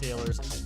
retailers.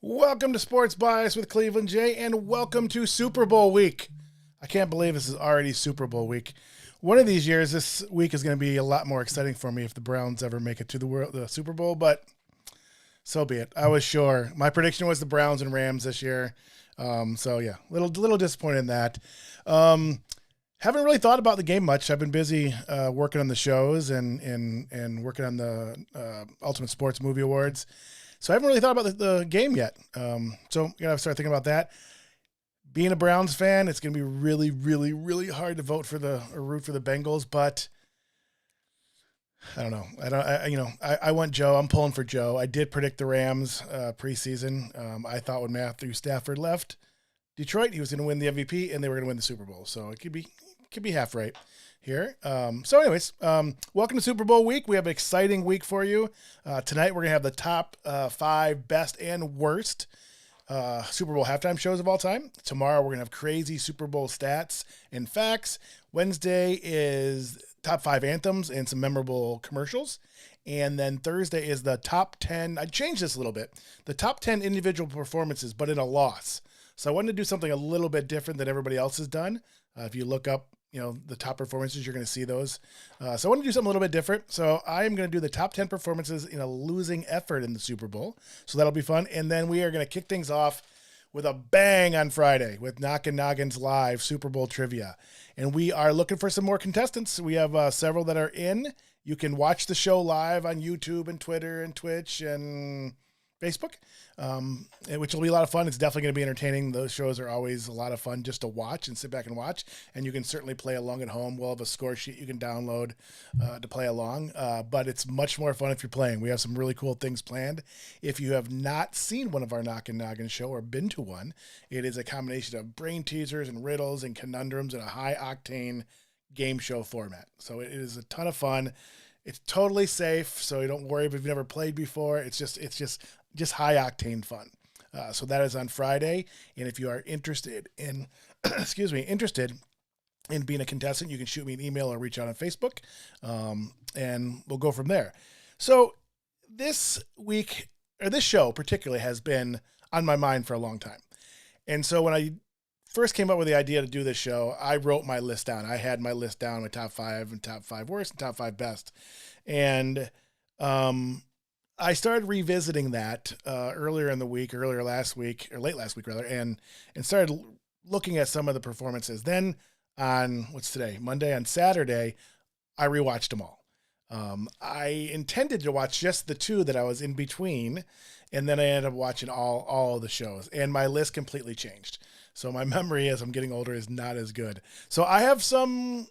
Welcome to Sports Bias with Cleveland J, and welcome to Super Bowl week. I can't believe this is already Super Bowl week. One of these years, this week is going to be a lot more exciting for me if the Browns ever make it to the Super Bowl, but so be it. I was sure. My prediction was the Browns and Rams this year. So yeah, little disappointed in that. Haven't really thought about the game much. I've been busy working on the shows and working on the Ultimate Sports Movie Awards. So I haven't really thought about the game yet. So you gotta start thinking about that. Being a Browns fan, it's gonna be really, really, really hard to vote for or root for the Bengals. But I don't know. I want Joe. I'm pulling for Joe. I did predict the Rams preseason. I thought when Matthew Stafford left Detroit, he was going to win the MVP and they were going to win the Super Bowl. So it could be half right here. Anyways, welcome to Super Bowl week. We have an exciting week for you. Tonight we're going to have the top 5 best and worst Super Bowl halftime shows of all time. Tomorrow we're going to have crazy Super Bowl stats and facts. Wednesday is top 5 anthems and some memorable commercials. And then Thursday is the top 10. I changed this a little bit. The top 10 individual performances, but in a loss. So I wanted to do something a little bit different than everybody else has done. If you look up, the top performances, you're going to see those. So I want to do something a little bit different. So I am going to do the top 10 performances in a losing effort in the Super Bowl. So that'll be fun. And then we are going to kick things off with a bang on Friday with Knockin Noggins live Super Bowl trivia. And we are looking for some more contestants. We have several that are in. You can watch the show live on YouTube and Twitter and Twitch and Facebook, which will be a lot of fun. It's definitely going to be entertaining. Those shows are always a lot of fun just to watch and sit back and watch. And you can certainly play along at home. We'll have a score sheet you can download to play along. But it's much more fun if you're playing. We have some really cool things planned. If you have not seen one of our Knockin Noggin show or been to one, it is a combination of brain teasers and riddles and conundrums in a high octane game show format. So it is a ton of fun. It's totally safe, so you don't worry if you've never played before. It's just high octane fun. So that is on Friday. And if you are interested in, interested in being a contestant, you can shoot me an email or reach out on Facebook, and we'll go from there. So this week, or this show particularly, has been on my mind for a long time. And so when I first came up with the idea to do this show, I wrote my list down. I had my list down with top 5 and top 5 worst and top 5 best. And I started revisiting that earlier last week, and started looking at some of the performances. Then on, what's today? Monday. On Saturday, I rewatched them all. I intended to watch just the 2 that I was in between, and then I ended up watching all of the shows, and my list completely changed. So my memory as I'm getting older is not as good. So I have some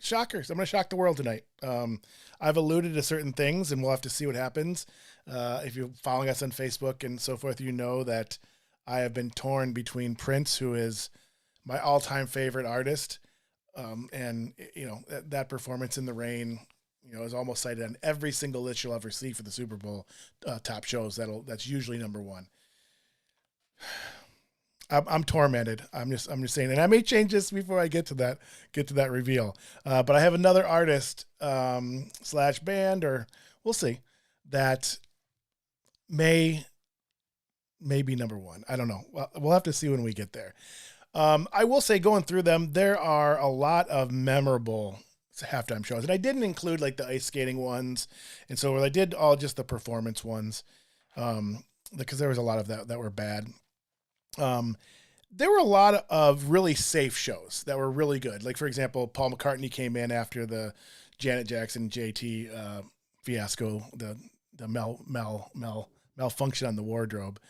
shockers. I'm going to shock the world tonight. I've alluded to certain things, and we'll have to see what happens. If you're following us on Facebook and so forth, you know that I have been torn between Prince, who is my all-time favorite artist, and that performance in the rain, is almost cited on every single list you'll ever see for the Super Bowl top shows. That's usually number 1. I'm tormented. I'm just saying, and I may change this before I get to that reveal. But I have another artist / band, or we'll see, that may be number 1. I don't know. We'll have to see when we get there. I will say, going through them, there are a lot of memorable halftime shows, and I didn't include like the ice skating ones, and so I did all just the performance ones, because there was a lot of that were bad. There were a lot of really safe shows that were really good. Like, for example, Paul McCartney came in after the Janet Jackson JT fiasco, the malfunction on the wardrobe.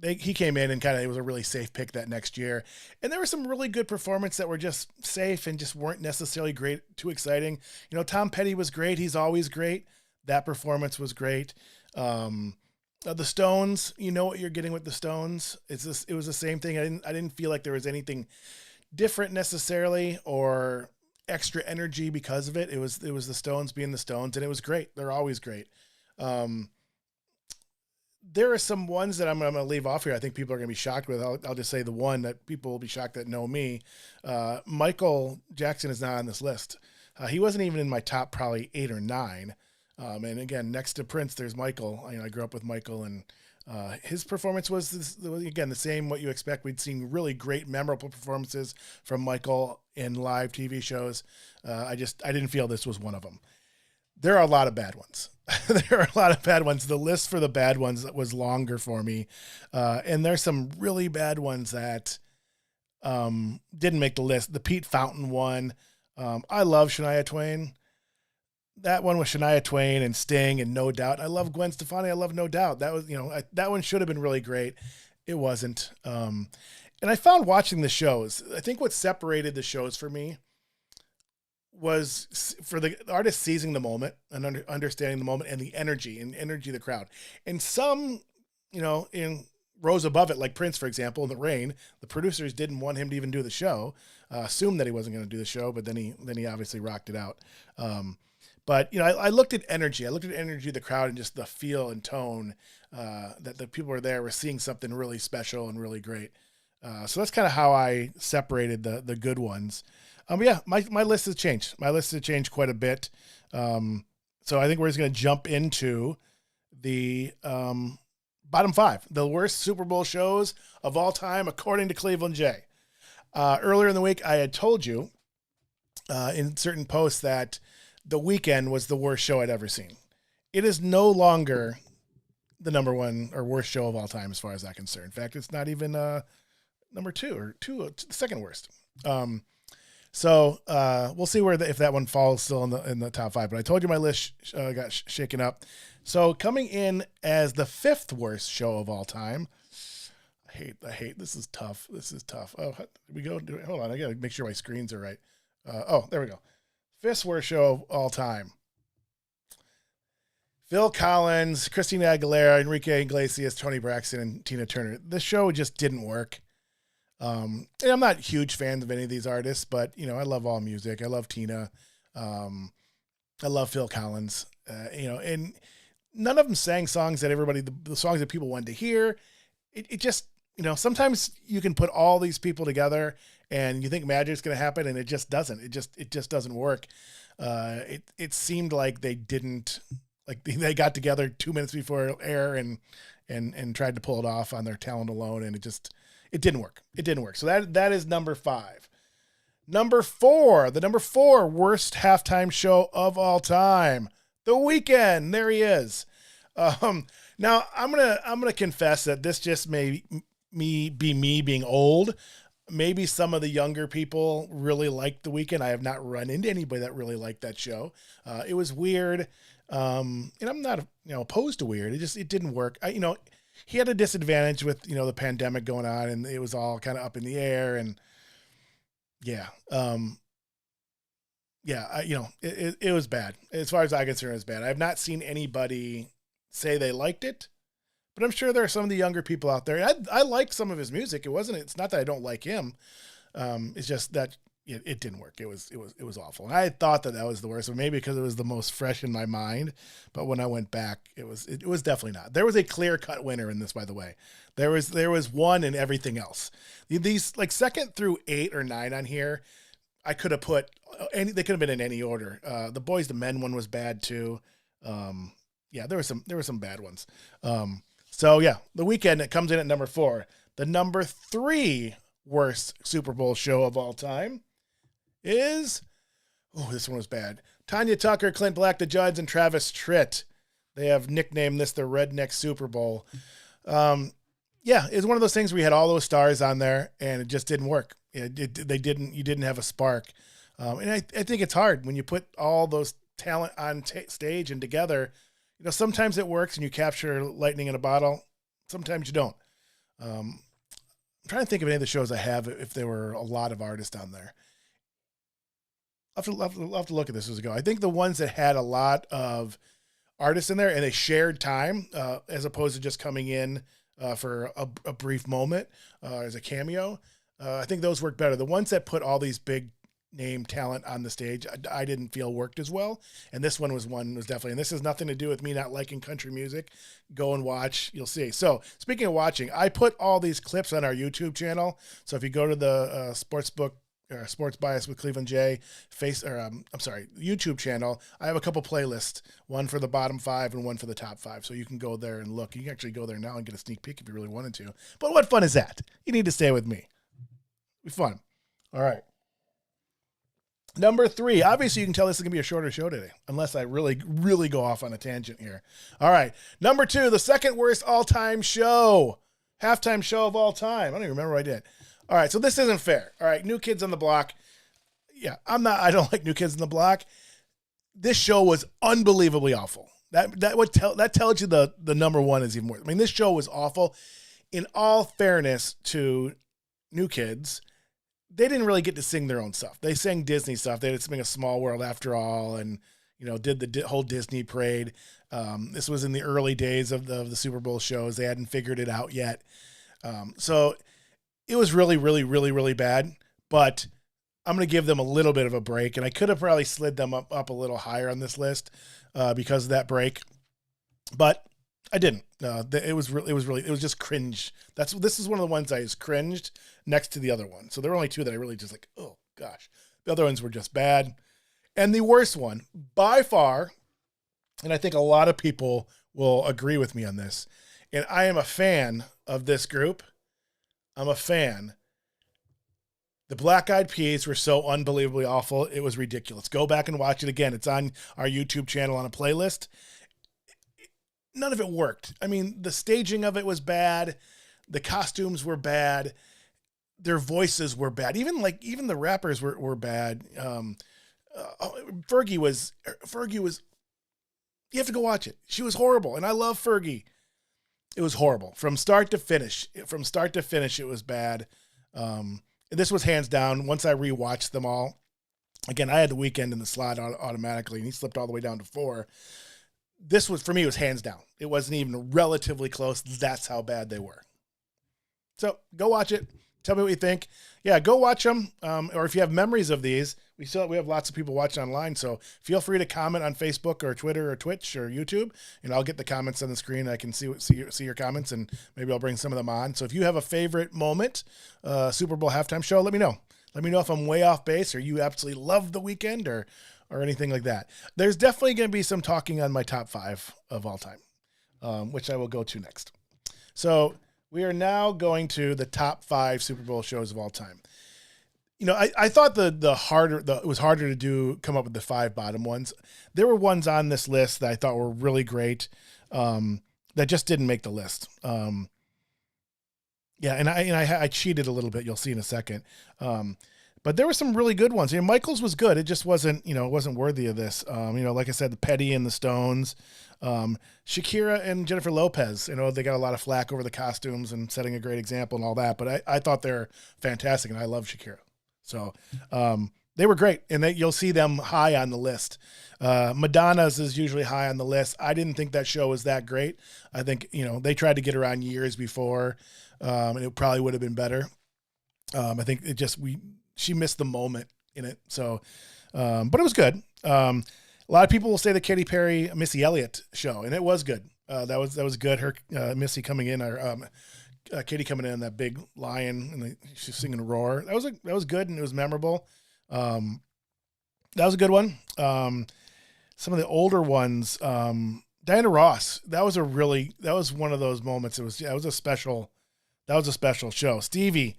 He came in and it was a really safe pick that next year. And there were some really good performances that were just safe and just weren't necessarily too exciting. Tom Petty was great. He's always great. That performance was great. The Stones, you know what you're getting with the Stones. It was the same thing. I didn't feel like there was anything different necessarily or extra energy because of it. It was the Stones being the Stones, and it was great. They're always great. There are some ones that I'm going to leave off here. I think people are going to be shocked with. I'll just say the one that people will be shocked that know me. Michael Jackson is not on this list. He wasn't even in my top probably 8 or 9. And again, next to Prince, there's Michael. I grew up with Michael, and His performance was again the same what you expect. We'd seen really great, memorable performances from Michael in live TV shows. I didn't feel this was one of them. There are a lot of bad ones. There are a lot of bad ones. The list for the bad ones was longer for me, and there's some really bad ones that didn't make the list. The Pete Fountain one. I love Shania Twain. That one with Shania Twain and Sting and No Doubt. I love Gwen Stefani. I love No Doubt. That was, that one should have been really great. It wasn't. And I found watching the shows, I think what separated the shows for me was for the artist seizing the moment and understanding the moment and the energy of the crowd. And some, rose above it, like Prince, for example, in The Rain. The producers didn't want him to even do the show, assumed that he wasn't going to do the show, but then he obviously rocked it out. But, I looked at energy. I looked at energy of the crowd and just the feel and tone that the people were there were seeing something really special and really great. So that's kind of how I separated the good ones. My list has changed. My list has changed quite a bit. So I think we're just going to jump into the bottom 5, the worst Super Bowl shows of all time, according to Cleveland J. Earlier in the week, I had told you in certain posts that The Weeknd was the worst show I'd ever seen. It is no longer the number one or worst show of all time, as far as I'm concerned. In fact, it's not even number 2 or the second worst. So we'll see if that one falls still in the top 5. But I told you my list got shaken up. So coming in as the 5th worst show of all time. I hate. This is tough. Oh, here we go. Hold on. I got to make sure my screens are right. There we go. 5th worst show of all time. Phil Collins, Christina Aguilera, Enrique Iglesias, Tony Braxton, and Tina Turner. The show just didn't work. And I'm not huge fans of any of these artists, but I love all music. I love Tina. I love Phil Collins. And none of them sang songs that the songs that people wanted to hear. It just, sometimes you can put all these people together and you think magic's going to happen, and it just doesn't. It just doesn't work. It seemed like they didn't, like they got together 2 minutes before air and tried to pull it off on their talent alone, and it didn't work. It didn't work. So that is number 5. Number 4, the number 4 worst halftime show of all time. The Weeknd. There he is. Now I'm gonna confess that this just may me being old. Maybe some of the younger people really liked The Weeknd. I have not run into anybody that really liked that show. It was weird. And I'm not opposed to weird. It didn't work. He had a disadvantage with, the pandemic going on, and it was all kind of up in the air, and it was bad. As far as I'm concerned, it was bad. I've not seen anybody say they liked it, but I'm sure there are some of the younger people out there. I like some of his music. It's not that I don't like him. It's just that it didn't work. It was awful. And I thought that was the worst, but maybe because it was the most fresh in my mind. But when I went back, it was definitely not. There was a clear cut winner in this, by the way. There was one in everything else. These like 2nd through 8 or 9 on here, I could have put they could have been in any order. The Boys to Men one was bad too. There were some bad ones. The Weeknd, it comes in at number 4. The number 3 worst Super Bowl show of all time is, this one was bad. Tanya Tucker, Clint Black, the Judds, and Travis Tritt. They have nicknamed this the Redneck Super Bowl. It's one of those things where you had all those stars on there and it just didn't work. You didn't have a spark. And I think it's hard when you put all those talent on stage and together. Sometimes it works and you capture lightning in a bottle. Sometimes you don't. I'm trying to think of any of the shows I have if there were a lot of artists on there. I'll have to look at this as we go. I think the ones that had a lot of artists in there and they shared time as opposed to just coming in for a brief moment as a cameo, I think those work better. The ones that put all these big name talent on the stage, I didn't feel worked as well. And this one was definitely, and this has nothing to do with me not liking country music. Go and watch, you'll see. So speaking of watching, I put all these clips on our YouTube channel. So if you go to the Sportsbook Sports Bias with Cleveland J YouTube channel, I have a couple playlists, one for the bottom 5 and one for the top 5. So you can go there and look. You can actually go there now and get a sneak peek if you really wanted to. But what fun is that? You need to stay with me. It'll be fun. All right. Number 3. Obviously, you can tell this is going to be a shorter show today, unless I really, really go off on a tangent here. All right. Number 2, the second worst all-time show. Halftime show of all time. I don't even remember what I did. All right, so this isn't fair. All right, New Kids on the Block. Yeah, I don't like New Kids on the Block. This show was unbelievably awful. That tells you the number 1 is even worse. I mean, this show was awful. In all fairness to New Kids, they didn't really get to sing their own stuff. They sang Disney stuff. They had to sing A Small World After All and, did the whole Disney parade. This was in the early days of the Super Bowl shows. They hadn't figured it out yet. So it was really, really, really, really bad. But I'm going to give them a little bit of a break. And I could have probably slid them up a little higher on this list because of that break. But I didn't. It was just cringe. This is one of the ones I just cringed next to the other one. So there were only 2 that I really just like, oh gosh. The other ones were just bad. And the worst one by far, and I think a lot of people will agree with me on this, and I am a fan of this group. I'm a fan. The Black Eyed Peas were so unbelievably awful. It was ridiculous. Go back and watch it again. It's on our YouTube channel on a playlist. None of it worked. I mean, the staging of it was bad. The costumes were bad. Their voices were bad. Even the rappers were bad. Fergie was, you have to go watch it. She was horrible. And I love Fergie. It was horrible from start to finish. It was bad. This was hands down. Once I rewatched them all, again, I had the Weeknd in the slot automatically, and he slipped all the way down to 4. This was, for me, it was hands down. It wasn't even relatively close. That's how bad they were. So go watch it. Tell me what you think. Yeah, go watch them. Or if you have memories of these, we have lots of people watching online. So feel free to comment on Facebook or Twitter or Twitch or YouTube, and I'll get the comments on the screen. I can see your comments, and maybe I'll bring some of them on. So if you have a favorite moment, Super Bowl halftime show, let me know. Let me know if I'm way off base or you absolutely love the Weeknd or anything like that. There's definitely going to be some talking on my top 5 of all time, which I will go to next. So we are now going to the top 5 Super Bowl shows of all time. I thought it was harder to come up with the 5 bottom ones. There were ones on this list that I thought were really great that just didn't make the list. Yeah, and I cheated a little bit. You'll see in a second. But there were some really good ones. Michael's was good. It just wasn't, it wasn't worthy of this. Like I said, the Petty and the Stones, Shakira and Jennifer Lopez, they got a lot of flack over the costumes and setting a great example and all that. But I thought they're fantastic, and I love Shakira. So they were great, and you'll see them high on the list. Madonna's is usually high on the list. I didn't think that show was that great. I think, they tried to get her on years before, and it probably would have been better. I think she missed the moment in it. So, but it was good. A lot of people will say the Katy Perry, Missy Elliott show, and it was good. That was good. Her, Missy coming in, or Katy coming in, that big lion, and she's singing Roar. That was good, and it was memorable. That was a good one. Some of the older ones, Diana Ross, that was one of those moments. That was a special show. Stevie,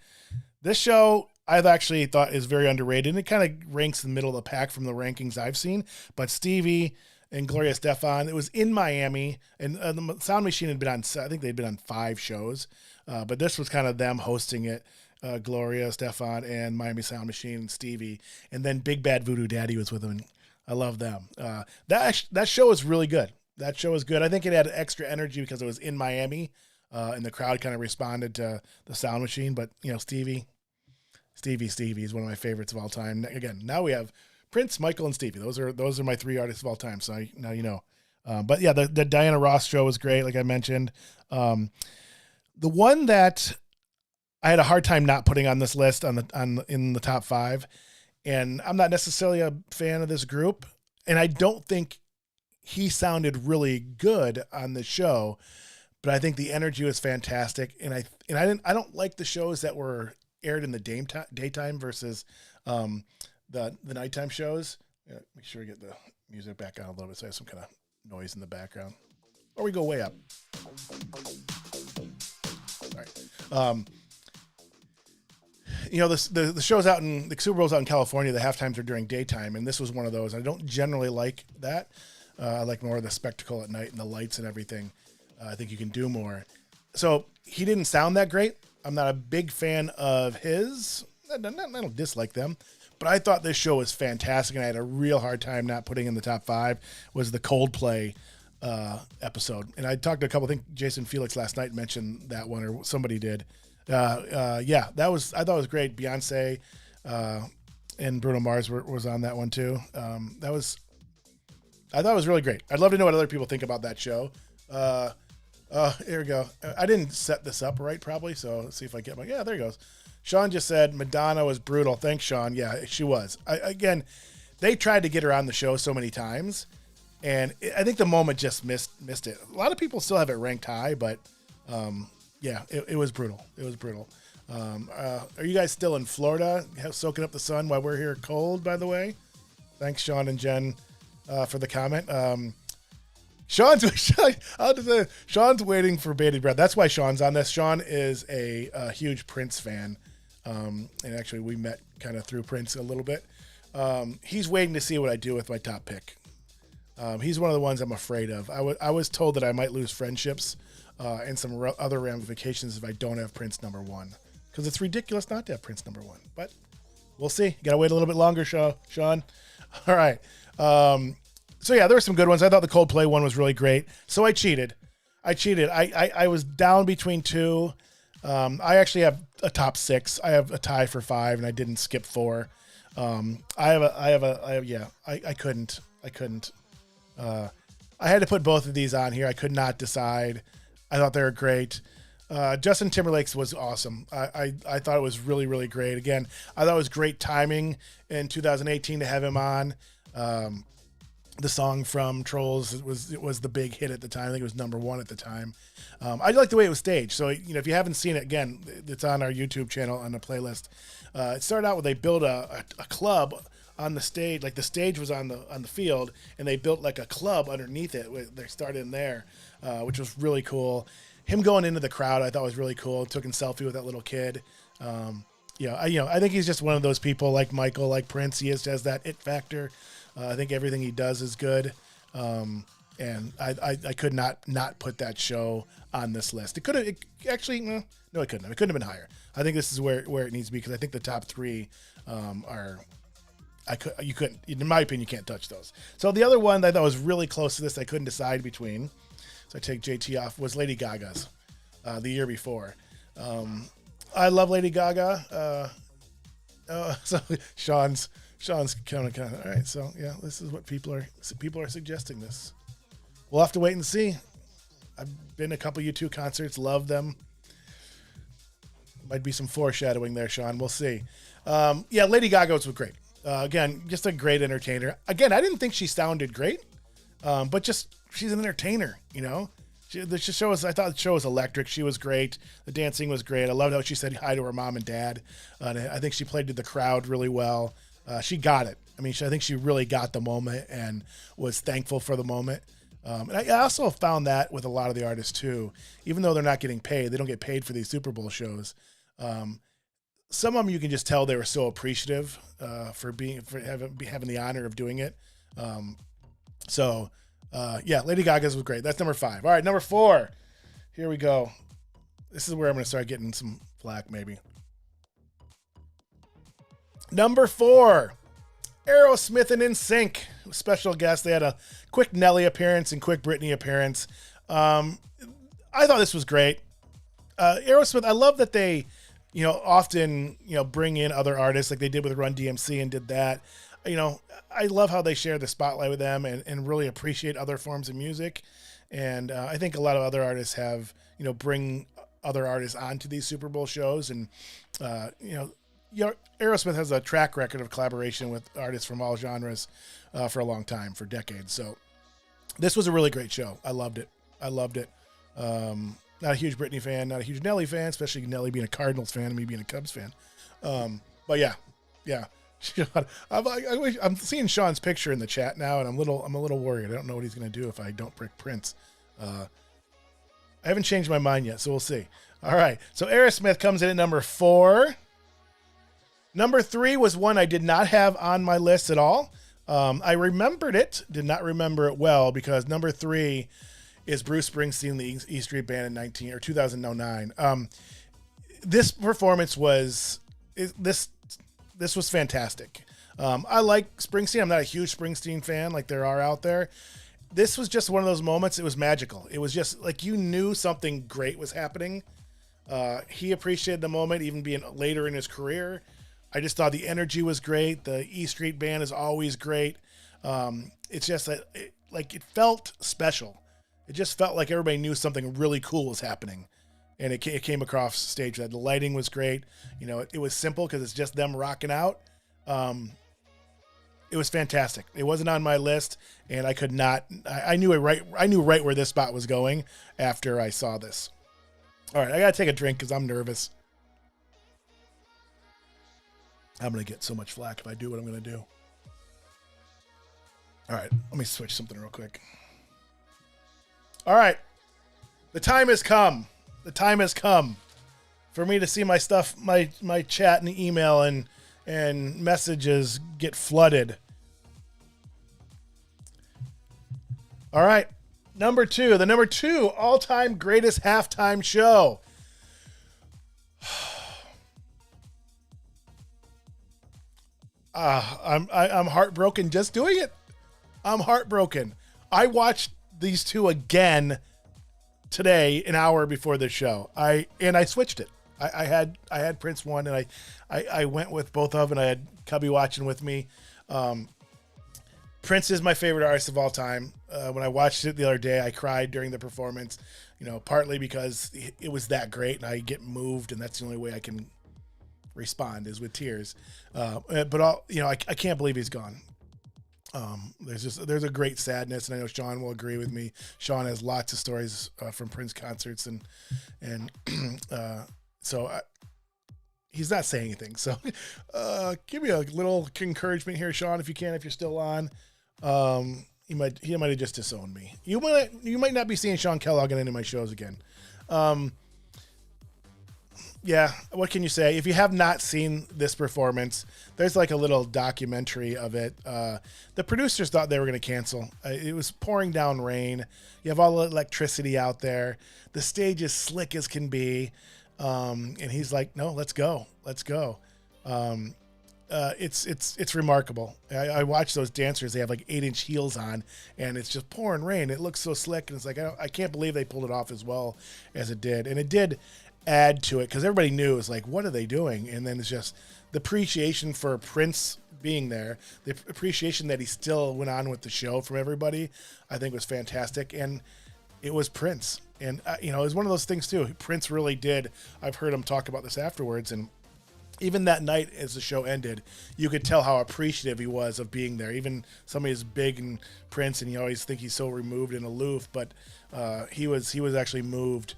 this show I've actually thought is very underrated, and it kind of ranks in the middle of the pack from the rankings I've seen. But Stevie and Gloria Estefan, it was in Miami, and the Sound Machine had been on, I think they'd been on 5 shows, but this was kind of them hosting it. Gloria Estefan and Miami Sound Machine and Stevie, and then Big Bad Voodoo Daddy was with them. And I love them. That show is really good. That show is good. I think it had extra energy because it was in Miami, and the crowd kind of responded to the Sound Machine. But Stevie is one of my favorites of all time. Again, now we have Prince, Michael, and Stevie. Those are my 3 artists of all time. So now you know. But yeah, the Diana Ross show was great, like I mentioned. The one that I had a hard time not putting on this list in the top 5, and I'm not necessarily a fan of this group, and I don't think he sounded really good on the show, but I think the energy was fantastic, and I don't like the shows that were aired in the daytime versus The nighttime shows. Make sure I get the music back on a little bit so I have some kind of noise in the background. Or we go way up. Sorry. The shows out in the Super Bowls out in California, the halftimes are during daytime, and this was one of those. I don't generally like that. I like more of the spectacle at night and the lights and everything. I think you can do more. So he didn't sound that great. I'm not a big fan of his. I don't dislike them, but I thought this show was fantastic, and I had a real hard time not putting in the top 5. Was the Coldplay episode, and I talked to a couple. I think Jason Felix last night mentioned that one, or somebody did. Yeah, I thought it was great. Beyonce and Bruno Mars was on that one too. I thought it was really great. I'd love to know what other people think about that show. Here we go. I didn't set this up right, probably, so let's see if I get yeah, there he goes. Sean just said Madonna was brutal. Thanks, Sean. Yeah, she was. Again, they tried to get her on the show so many times, and I think the moment just missed it. A lot of people still have it ranked high, but yeah, it was brutal. It was brutal. Are you guys still in Florida, soaking up the sun while we're here cold, by the way? Thanks, Sean and Jen, for the comment. Sean's waiting for bated breath. That's why Sean's on this. Sean is a huge Prince fan. And actually we met kind of through Prince a little bit. He's waiting to see what I do with my top pick. He's one of the ones I'm afraid of. I was told that I might lose friendships and some other ramifications if I don't have Prince number 1, because it's ridiculous not to have Prince number 1, but we'll see. You got to wait a little bit longer, Sean. All right. So yeah, there were some good ones. I thought the Coldplay one was really great. So I cheated. I was down between 2. I actually have a top 6. I have a tie for 5, and I didn't skip 4. I couldn't. I had to put both of these on here. I could not decide. I thought they were great. Justin Timberlake's was awesome. I thought it was really, really great. Again, I thought it was great timing in 2018 to have him on. The song from Trolls, it was the big hit at the time. I think it was number 1 at the time. I like the way it was staged. So, if you haven't seen it, again, it's on our YouTube channel on the playlist. It started out with they built a club on the stage. Like the stage was on the field, and they built like a club underneath it. They started in there, which was really cool. Him going into the crowd, I thought was really cool. Took a selfie with that little kid. I think he's just one of those people like Michael, like Prince. He just has that it factor. I think everything he does is good. And I could not put that show on this list. It could have actually, no, it couldn't have. It couldn't have been higher. I think this is where it needs to be, because I think the top 3 you couldn't, in my opinion, you can't touch those. So the other one that I thought was really close to this, I couldn't decide between. So I take JT off, was Lady Gaga's the year before. I love Lady Gaga. So Sean's kind of all right. So yeah, this is what people are suggesting this. We'll have to wait and see. I've been to a couple U2 concerts, love them. Might be some foreshadowing there, Sean. We'll see. Yeah, Lady Gaga was great. Again, just a great entertainer. Again, I didn't think she sounded great, but just she's an entertainer. I thought the show was electric. She was great. The dancing was great. I loved how she said hi to her mom and dad. I think she played to the crowd really well. She got it. I mean, I think she really got the moment and was thankful for the moment. And I also found that with a lot of the artists too, even though they're not getting paid, they don't get paid for these Super Bowl shows. Some of them you can just tell they were so appreciative for having the honor of doing it. Yeah, Lady Gaga's was great. That's number 5. All right, number 4. Here we go. This is where I'm going to start getting some flack, maybe. Number 4, Aerosmith and NSYNC. Special guest. They had a quick Nelly appearance and quick Britney appearance. I thought this was great. Aerosmith, I love that they, often, bring in other artists like they did with Run DMC and did that. I love how they share the spotlight with them and really appreciate other forms of music. And I think a lot of other artists have, bring other artists onto these Super Bowl shows. And, Aerosmith has a track record of collaboration with artists from all genres for a long time, for decades. So this was a really great show. I loved it. Not a huge Britney fan, not a huge Nelly fan, especially Nelly being a Cardinals fan and me being a Cubs fan. But yeah. Sean, I'm seeing Sean's picture in the chat now, and I'm a little worried. I don't know what he's going to do if I don't pick Prince. I haven't changed my mind yet, so we'll see. All right, so Aerosmith comes in at number 4. Number 3 was one I did not have on my list at all. I remembered it, did not remember it well, because number 3 is Bruce Springsteen, the E Street Band in 2009. This performance was this was fantastic. I like Springsteen. I'm not a huge Springsteen fan like there are out there. This was just one of those moments. It was magical. It was just like you knew something great was happening. He appreciated the moment, even being later in his career. I just thought the energy was great. The E Street Band is always great. It's just that it felt special. It just felt like everybody knew something really cool was happening. And it came across stage. That the lighting was great. You know, it was simple because it's just them rocking out. It was fantastic. It wasn't on my list, and I could not. I knew it right. I knew right where this spot was going after I saw this. All right, I gotta take a drink because I'm nervous. I'm gonna get so much flack if I do what I'm gonna do. All right, let me switch something real quick. All right, the time has come. The time has come for me to see my stuff, my chat and email and messages get flooded. All right, number 2, the number 2 all-time greatest halftime show. I'm heartbroken just doing it. I'm heartbroken. I watched these two again today, an hour before the show. I switched it. I had Prince one, and I went with both of them, and I had Cubby watching with me. Prince is my favorite artist of all time. When I watched it the other day, I cried during the performance, partly because it was that great and I get moved, and that's the only way I can respond is with tears. But I can't believe he's gone. There's a great sadness, and I know Sean will agree with me. Sean has lots of stories from Prince concerts, and he's not saying anything. So give me a little encouragement here, Sean, if you can, if you're still on. He might have just disowned me. You might not be seeing Sean Kellogg on any of my shows again. Yeah, what can you say? If you have not seen this performance, there's like a little documentary of it. The producers thought they were going to cancel. It was pouring down rain. You have all the electricity out there. The stage is slick as can be. And he's like, no, let's go. Let's go. It's remarkable. I watch those dancers. They have like 8-inch heels on, and it's just pouring rain. It looks so slick, and it's like, I can't believe they pulled it off as well as it did. And it did add to it because everybody knew, it's like, what are they doing? And then it's just the appreciation for Prince being there, the appreciation that he still went on with the show from everybody, I think was fantastic. And it was Prince. And, it was one of those things too. Prince really did. I've heard him talk about this afterwards. And even that night as the show ended, you could tell how appreciative he was of being there. Even somebody as big and Prince, and you always think he's so removed and aloof, but he was actually moved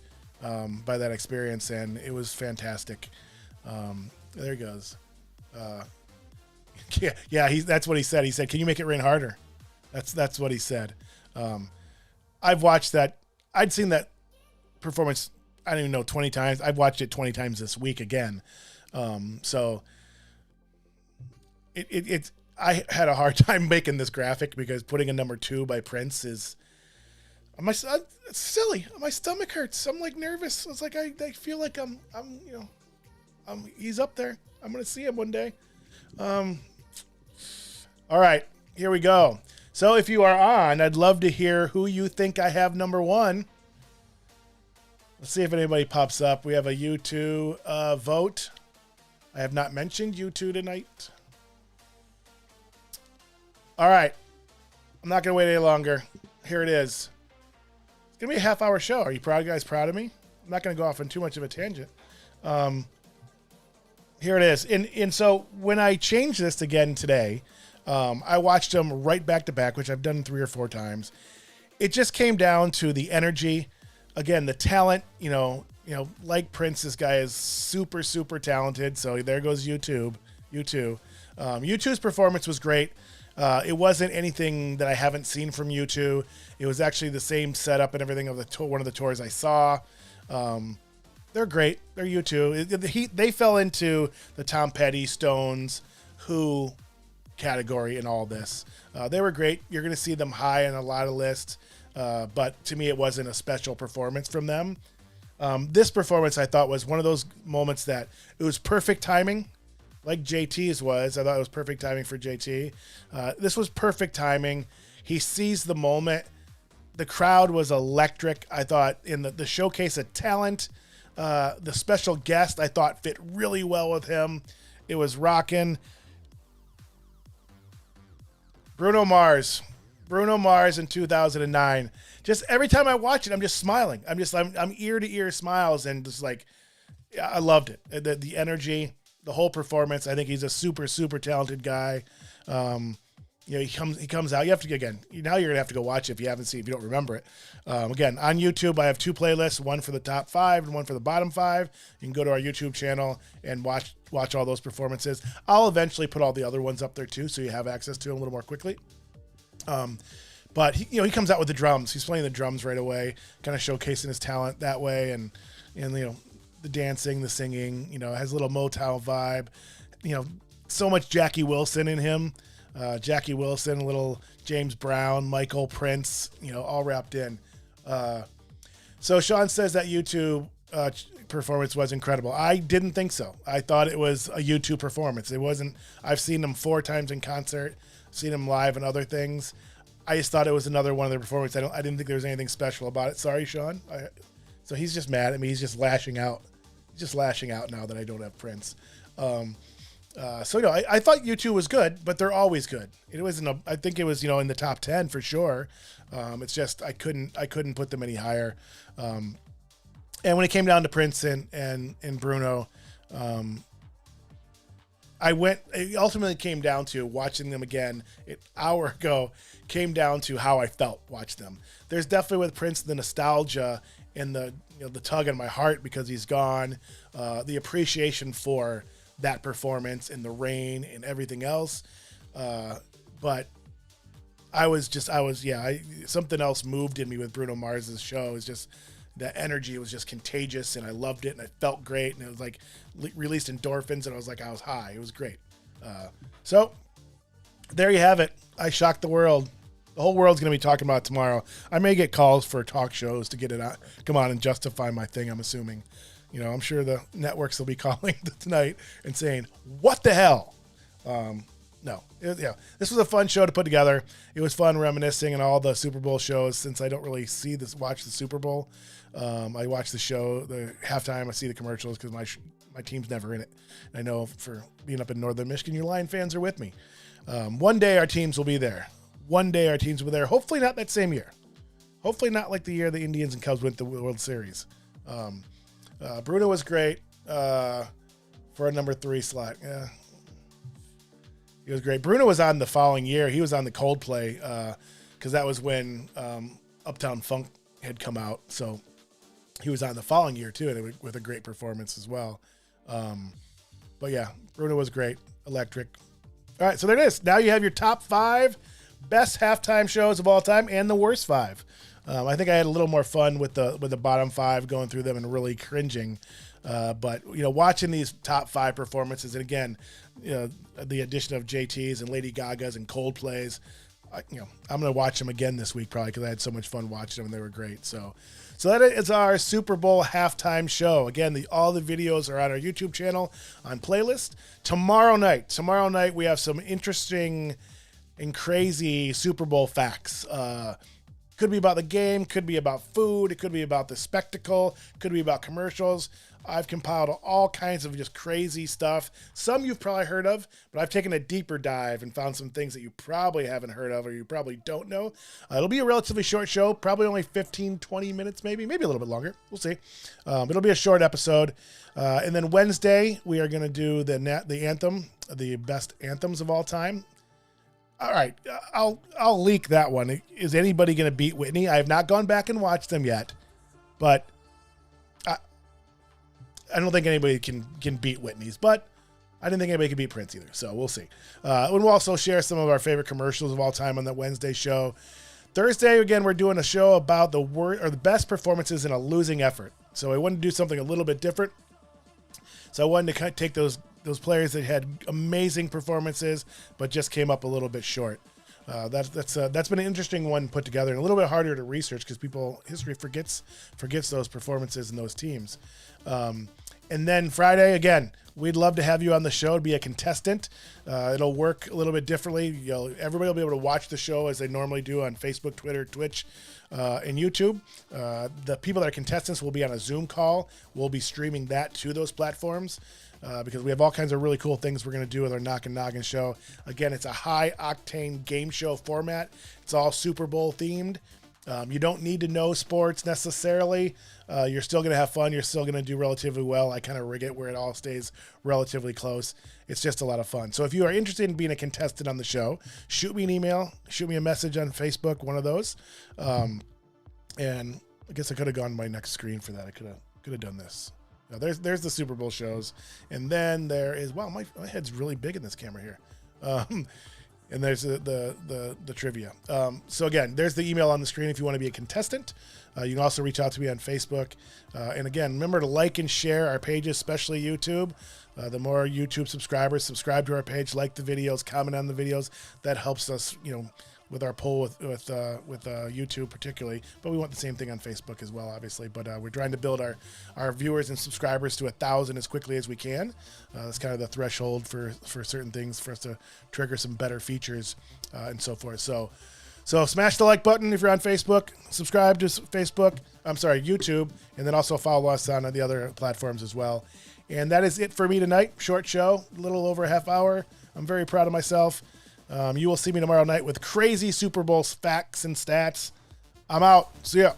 by that experience, and it was fantastic. There he goes. That's what he said. He said, "Can you make it rain harder?" That's what he said. I've watched that. I'd seen that performance, I don't even know, 20 times. I've watched it 20 times this week again. So I had a hard time making this graphic because putting a number 2 by Prince is, it's silly. My stomach hurts. I'm like nervous. It's like I feel like he's up there. I'm gonna see him one day. All right, here we go. So if you are on, I'd love to hear who you think I have number 1. Let's see if anybody pops up. We have a U2 vote. I have not mentioned U2 tonight. All right. I'm not going to wait any longer. Here it is. It's going to be a half-hour show. Are you guys proud of me? I'm not going to go off on too much of a tangent. Here it is. And so when I changed this again today, I watched them right back to back, which I've done 3 or 4 times. It just came down to the energy. Again, the talent, like Prince, this guy is super, super talented. So there goes U2. U2's performance was great. It wasn't anything that I haven't seen from U2. It was actually the same setup and everything of one of the tours I saw. They're great. They're U2. They fell into the Tom Petty, Stones, Who category in all this. They were great. You're going to see them high on a lot of lists, but to me, it wasn't a special performance from them. This performance, I thought, was one of those moments that it was perfect timing, like JT's was. I thought it was perfect timing for JT. This was perfect timing. He seized the moment. The crowd was electric. I thought in the showcase of talent, the special guest, I thought fit really well with him. It was rocking. Bruno Mars in 2009. Just every time I watch it, I'm just smiling. I'm ear to ear smiles, and just like, I loved it. The energy, the whole performance. I think he's a super, super talented guy. He comes out. You have to, again, now you're gonna have to go watch it if you haven't seen, if you don't remember it. Again, on YouTube, I have 2 playlists, one for the top 5 and one for the bottom 5. You can go to our YouTube channel and watch all those performances. I'll eventually put all the other ones up there too, so you have access to them a little more quickly. But he comes out with the drums. He's playing the drums right away, kind of showcasing his talent that way, and the dancing, the singing. Has a little Motown vibe. So much Jackie Wilson in him. Jackie Wilson, a little James Brown, Michael, Prince, all wrapped in. So Sean says that U2 performance was incredible. I didn't think so. I thought it was a U2 performance. It wasn't. I've seen them 4 times in concert, seen them live and other things. I just thought it was another one of their performances. I didn't think there was anything special about it. Sorry, Sean. So he's just mad at me. He's just lashing out. He's just lashing out now that I don't have Prince. I thought U2 was good, but they're always good. It wasn't. I think it was in the top 10 for sure. It's just I couldn't put them any higher. And when it came down to Prince and Bruno, it ultimately came down to watching them again an hour ago. Came down to how I felt watching them. There's definitely with Prince the nostalgia and the tug in my heart because he's gone. The appreciation for that performance and the rain and everything else. But something else moved in me with Bruno Mars's show. It was just that energy was just contagious, and I loved it, and I felt great, and it was like released endorphins, and I was high. It was great. So there you have it. I shocked the world. The whole world's going to be talking about it tomorrow. I may get calls for talk shows to get it out, come on and justify my thing, I'm assuming. I'm sure the networks will be calling tonight and saying, what the hell? This was a fun show to put together. It was fun reminiscing on all the Super Bowl shows since I don't really watch the Super Bowl. I watch the show, the halftime, I see the commercials because my team's never in it. And I know for being up in Northern Michigan, your Lion fans are with me. One day our teams will be there. Hopefully not that same year. Hopefully not like the year the Indians and Cubs went to the World Series. Bruno was great for a number 3 slot. Yeah, he was great. Bruno was on the following year. He was on the Coldplay because that was when Uptown Funk had come out. So he was on the following year too, and with a great performance as well. But yeah, Bruno was great. Electric. All right, so there it is. Now you have your top 5 best halftime shows of all time and the worst 5. I think I had a little more fun with the bottom 5, going through them and really cringing. But watching these top 5 performances, and again, the addition of JT's and Lady Gaga's and Coldplay's, I'm going to watch them again this week probably because I had so much fun watching them and they were great. So that is our Super Bowl halftime show. Again, all the videos are on our YouTube channel on playlist. Tomorrow night we have some interesting and crazy Super Bowl facts. Could be about the game, could be about food, it could be about the spectacle, could be about commercials. I've compiled all kinds of just crazy stuff. Some you've probably heard of, but I've taken a deeper dive and found some things that you probably haven't heard of or you probably don't know. It'll be a relatively short show, probably only 15, 20 minutes maybe a little bit longer. We'll see. It'll be a short episode. And then Wednesday, we are going to do the Anthem, the best anthems of all time. All right, I'll leak that one. Is anybody going to beat Whitney? I have not gone back and watched them yet, but I don't think anybody can beat Whitney's. But I didn't think anybody could beat Prince either, so we'll see. And we'll also share some of our favorite commercials of all time on that Wednesday show. Thursday, again, we're doing a show about the best performances in a losing effort. So I wanted to do something a little bit different. So I wanted to kind of take those players that had amazing performances, but just came up a little bit short. That's been an interesting one put together and a little bit harder to research because history forgets those performances and those teams. And then Friday, again, we'd love to have you on the show to be a contestant. It'll work a little bit differently. Everybody will be able to watch the show as they normally do on Facebook, Twitter, Twitch, and YouTube. The people that are contestants will be on a Zoom call. We'll be streaming that to those platforms because we have all kinds of really cool things we're going to do with our Noggin show. Again, it's a high-octane game show format. It's all Super Bowl themed. You don't need to know sports necessarily. You're still going to have fun. You're still going to do relatively well. I kind of rig it where it all stays relatively close. It's just a lot of fun. So if you are interested in being a contestant on the show, shoot me an email, shoot me a message on Facebook, one of those. And I guess I could have gone to my next screen for that. I could have done this. Now there's the Super Bowl shows. And then there is, wow, my head's really big in this camera here. And there's the trivia. So again, there's the email on the screen if you want to be a contestant. You can also reach out to me on Facebook. And again, remember to like and share our pages, especially YouTube. The more YouTube subscribers subscribe to our page, like the videos, comment on the videos. That helps us, with our poll with YouTube particularly. But we want the same thing on Facebook as well, obviously. But we're trying to build our viewers and subscribers to 1,000 as quickly as we can. That's kind of the threshold for certain things for us to trigger some better features and so forth. So smash the like button if you're on Facebook. Subscribe to YouTube, and then also follow us on the other platforms as well. And that is it for me tonight. Short show, a little over a half hour. I'm very proud of myself. You will see me tomorrow night with crazy Super Bowl facts and stats. I'm out. See ya.